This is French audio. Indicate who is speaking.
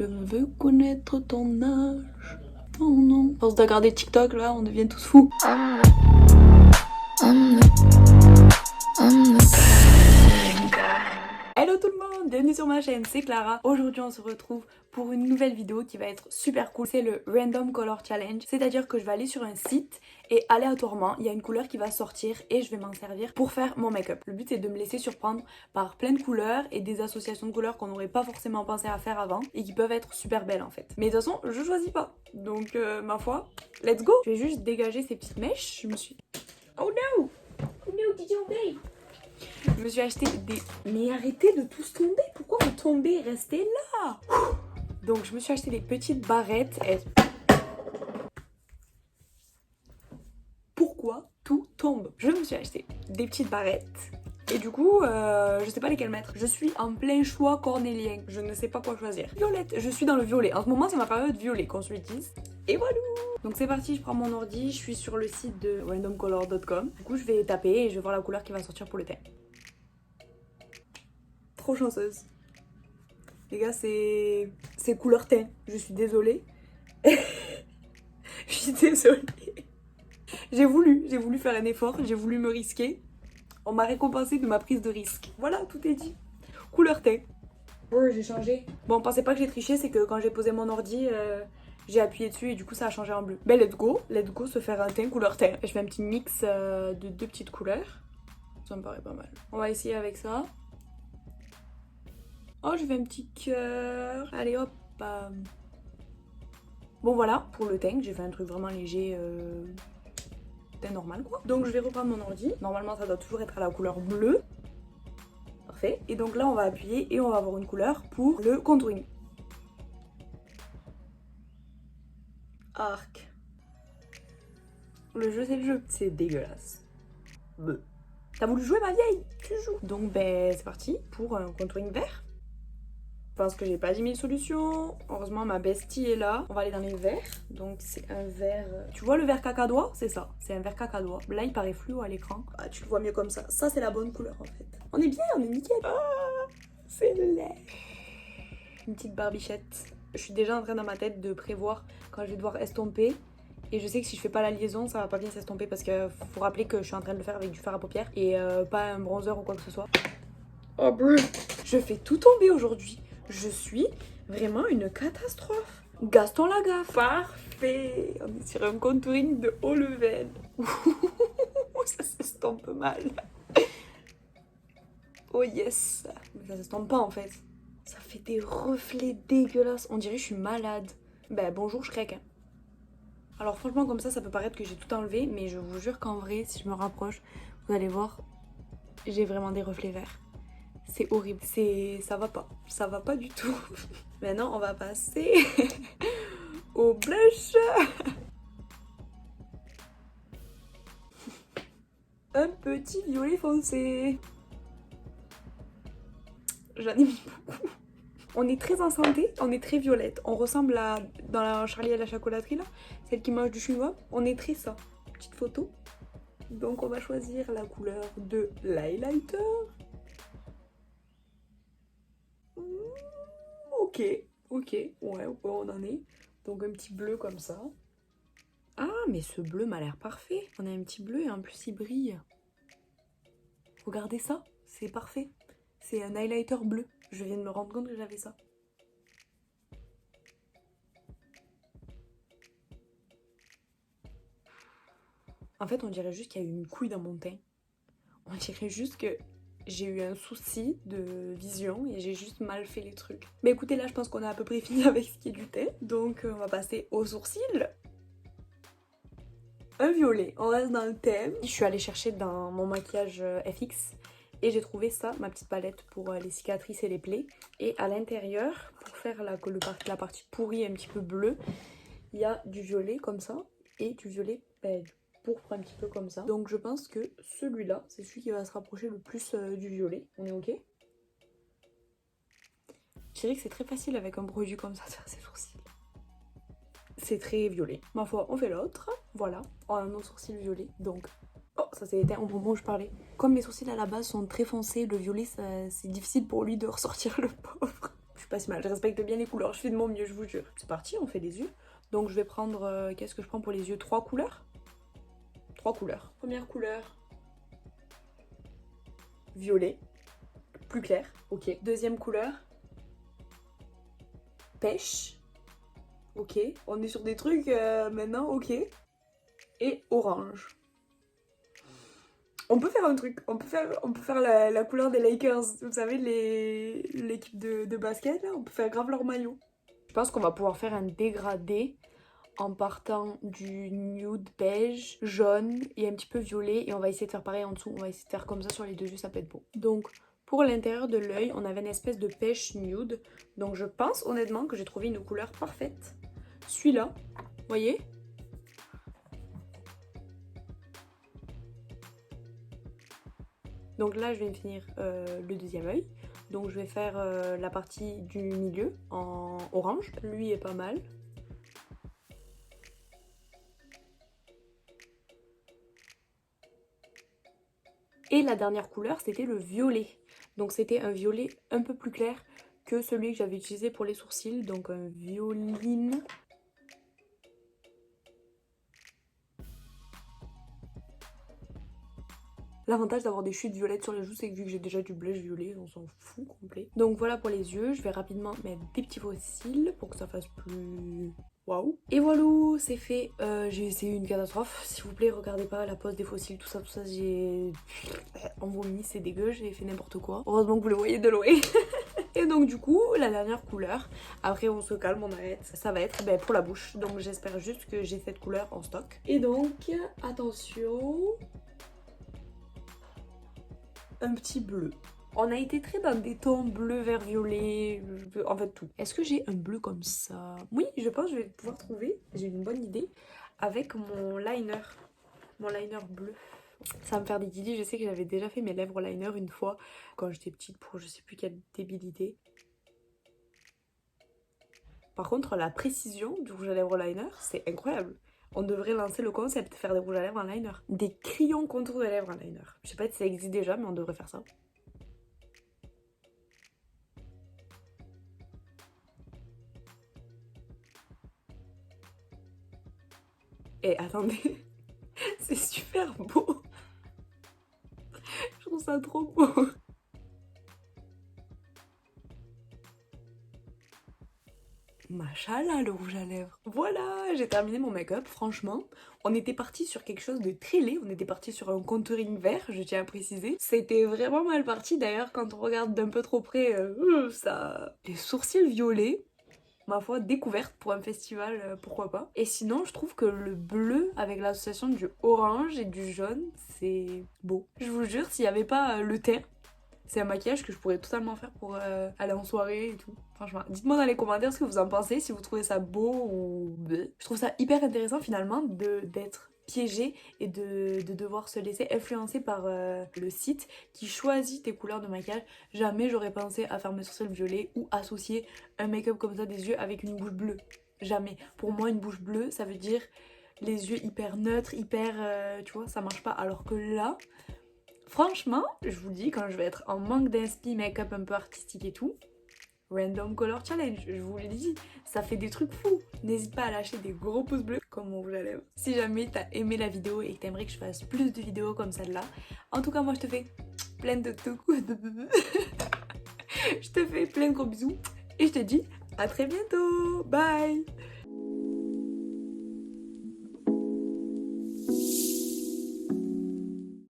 Speaker 1: Je veux connaître ton âge, ton nom. À force de regarder TikTok, là, on devient tous fous. Hello tout le monde, bienvenue sur ma chaîne, c'est Clara. Aujourd'hui on se retrouve pour une nouvelle vidéo qui va être super cool. C'est le Random Color Challenge, c'est-à-dire que je vais aller sur un site et aléatoirement il y a une couleur qui va sortir et je vais m'en servir pour faire mon make-up. Le but c'est de me laisser surprendre par plein de couleurs et des associations de couleurs qu'on n'aurait pas forcément pensé à faire avant et qui peuvent être super belles en fait. Mais de toute façon je choisis pas, donc ma foi, let's go. Je vais juste dégager ces petites mèches, je me suis... Oh no! Oh no, did you obey? Je me suis acheté des... Mais arrêtez de tous tomber. Pourquoi vous tombez? Restez là. Donc je me suis acheté des petites barrettes. Pourquoi tout tombe? Je me suis acheté des petites barrettes. Et du coup, je sais pas lesquelles mettre. Je suis en plein choix cornélien. Je ne sais pas quoi choisir. Violette. Je suis dans le violet. En ce moment, c'est ma période violet qu'on se l'utilise. Et voilà. Donc c'est parti, je prends mon ordi. Je suis sur le site de randomcolor.com. Du coup, je vais taper et je vais voir la couleur qui va sortir pour le teint. Trop chanceuse. Les gars, c'est couleur teint. Je suis désolée. Je suis désolée. J'ai voulu faire un effort, j'ai voulu me risquer. On m'a récompensé de ma prise de risque. Voilà, tout est dit. Couleur teint. Ouais, j'ai changé. Bon, pensez pas que j'ai triché, c'est que quand j'ai posé mon ordi, j'ai appuyé dessus et du coup ça a changé en bleu. Ben let's go se faire un teint couleur teint. Je fais un petit mix de deux petites couleurs. Ça me paraît pas mal. On va essayer avec ça. Oh, je fais un petit cœur. Allez, hop. Bon, voilà, pour le teint, j'ai fait un truc vraiment léger. Teint normal, quoi. Donc, je vais reprendre mon ordi. Normalement, ça doit toujours être à la couleur bleue. Parfait. Et donc là, on va appuyer et on va avoir une couleur pour le contouring. Arc. Le jeu, c'est le jeu. C'est dégueulasse. Bleu. T'as voulu jouer, ma vieille? Tu joues. Donc, ben, c'est parti pour un contouring vert. Je pense que j'ai pas 10 000 solutions. Heureusement, ma bestie est là. On va aller dans les verts. Donc, c'est un vert... Tu vois le vert cacadois? C'est ça. C'est un vert cacadois. Là, il paraît fluo à l'écran. Ah, tu le vois mieux comme ça. Ça, c'est la bonne couleur, en fait. On est bien, on est nickel. Ah, c'est laid. Une petite barbichette. Je suis déjà en train dans ma tête de prévoir quand je vais devoir estomper. Et je sais que si je fais pas la liaison, ça va pas bien s'estomper parce que faut rappeler que je suis en train de le faire avec du fard à paupières et pas un bronzer ou quoi que ce soit. Oh, brr. Je fais tout tomber aujourd'hui. Je suis vraiment une catastrophe. Gaston Lagaffe. Parfait. On est sur un contouring de haut level. Ça s'estompe mal. Oh yes. Mais ça s'estompe pas en fait. Ça fait des reflets dégueulasses. On dirait que je suis malade. Ben bonjour, je craque. Hein. Alors franchement comme ça peut paraître que j'ai tout enlevé. Mais je vous jure qu'en vrai, si je me rapproche, vous allez voir, j'ai vraiment des reflets verts. C'est horrible, ça va pas du tout. Maintenant on va passer au blush. Un petit violet foncé. J'en ai mis beaucoup. On est très en santé, on est très violette. On ressemble à, dans la Charlie et la chocolaterie là, celle qui mange du chewing-gum. On est très ça. Petite photo. Donc on va choisir la couleur de l'highlighter. Ok, ouais, on en est. Donc un petit bleu comme ça. Ah, mais ce bleu m'a l'air parfait. On a un petit bleu et en plus il brille. Regardez ça, c'est parfait. C'est un highlighter bleu. Je viens de me rendre compte que j'avais ça. En fait, on dirait juste qu'il y a eu une couille dans mon teint. On dirait juste que j'ai eu un souci de vision et j'ai juste mal fait les trucs. Mais écoutez, là, je pense qu'on a à peu près fini avec ce qui est du teint. Donc, on va passer aux sourcils. Un violet, on reste dans le thème. Je suis allée chercher dans mon maquillage FX et j'ai trouvé ça, ma petite palette pour les cicatrices et les plaies. Et à l'intérieur, pour faire la partie pourrie un petit peu bleue, il y a du violet comme ça et du violet pourpre un petit peu comme ça. Donc je pense que celui-là, c'est celui qui va se rapprocher le plus du violet. On est ok? Je dirais que c'est très facile avec un produit comme ça de faire ses sourcils. C'est très violet. Ma foi, on fait l'autre. Voilà, on a nos sourcils violets. Donc, oh, ça s'est éteint au moment où je parlais. Comme mes sourcils à la base sont très foncés, le violet, c'est difficile pour lui de ressortir, le pauvre. Je suis pas si mal, je respecte bien les couleurs, je fais de mon mieux, je vous jure. C'est parti, on fait les yeux. Donc je vais prendre, qu'est-ce que je prends pour les yeux? 3 couleurs? 3 couleurs. Première couleur, violet, plus clair, ok. Deuxième couleur, pêche, ok. On est sur des trucs maintenant, ok. Et orange. On peut faire un truc, on peut faire la couleur des Lakers, vous savez, l'équipe de basket, là, on peut faire grave leur maillot. Je pense qu'on va pouvoir faire un dégradé en partant du nude beige, jaune et un petit peu violet, et on va essayer de faire pareil en dessous, on va essayer de faire comme ça sur les deux yeux, ça peut être beau. Donc pour l'intérieur de l'œil, on avait une espèce de pêche nude, donc je pense honnêtement que j'ai trouvé une couleur parfaite. Celui-là, vous voyez ? Donc là, je vais finir le deuxième œil. Donc je vais faire la partie du milieu en orange. Lui est pas mal. Et la dernière couleur, c'était le violet. Donc c'était un violet un peu plus clair que celui que j'avais utilisé pour les sourcils. Donc un violine. L'avantage d'avoir des chutes violettes sur les joues, c'est que vu que j'ai déjà du blush violet, on s'en fout complet. Donc voilà pour les yeux, je vais rapidement mettre des petits faux cils pour que ça fasse plus... Waouh. Et voilà, c'est fait. J'ai essayé une catastrophe. S'il vous plaît, regardez pas la pose des faux cils, tout ça, j'ai... En vomi, c'est dégueu, j'ai fait n'importe quoi. Heureusement que vous le voyez de loin. Et donc du coup, la dernière couleur, après on se calme, on arrête, ça va être pour la bouche. Donc j'espère juste que j'ai cette couleur en stock. Et donc, attention... un petit bleu. On a été très dans des tons bleu, vert, violet, en fait tout. Est-ce que j'ai un bleu comme ça? Oui, je pense que je vais pouvoir trouver, j'ai une bonne idée, avec mon liner bleu. Ça va me faire des guillis, je sais que j'avais déjà fait mes lèvres liner une fois, quand j'étais petite, pour je sais plus quelle débilité. Par contre, la précision du rouge à lèvres liner, c'est incroyable. On devrait lancer le concept, faire des rouges à lèvres en liner. Des crayons contour de lèvres en liner. Je sais pas si ça existe déjà, mais on devrait faire ça. Et attendez, c'est super beau. Je trouve ça trop beau. Machallah le rouge à lèvres. Voilà, j'ai terminé mon make-up, franchement. On était parti sur quelque chose de très laid, on était parti sur un contouring vert, je tiens à préciser. C'était vraiment mal parti d'ailleurs, quand on regarde d'un peu trop près, ça... Les sourcils violets, ma foi, découverte pour un festival, pourquoi pas. Et sinon, je trouve que le bleu, avec l'association du orange et du jaune, c'est beau. Je vous jure, s'il n'y avait pas le teint, c'est un maquillage que je pourrais totalement faire pour aller en soirée et tout. Franchement, dites-moi dans les commentaires ce que vous en pensez, si vous trouvez ça beau ou... Je trouve ça hyper intéressant finalement d'être piégé et de devoir se laisser influencer par le site qui choisit tes couleurs de maquillage. Jamais j'aurais pensé à faire mes sourcils violets ou associer un make-up comme ça des yeux avec une bouche bleue. Jamais. Pour moi, une bouche bleue, ça veut dire les yeux hyper neutres, hyper... tu vois, ça marche pas. Alors que là... Franchement, je vous dis, quand je vais être en manque d'inspi, make-up un peu artistique et tout, Random Color Challenge, je vous le dis, ça fait des trucs fous. N'hésite pas à lâcher des gros pouces bleus comme mon rouge à lèvres. Si jamais t'as aimé la vidéo et que t'aimerais que je fasse plus de vidéos comme celle-là, en tout cas moi je te fais plein de je te fais plein de gros bisous et je te dis à très bientôt. Bye.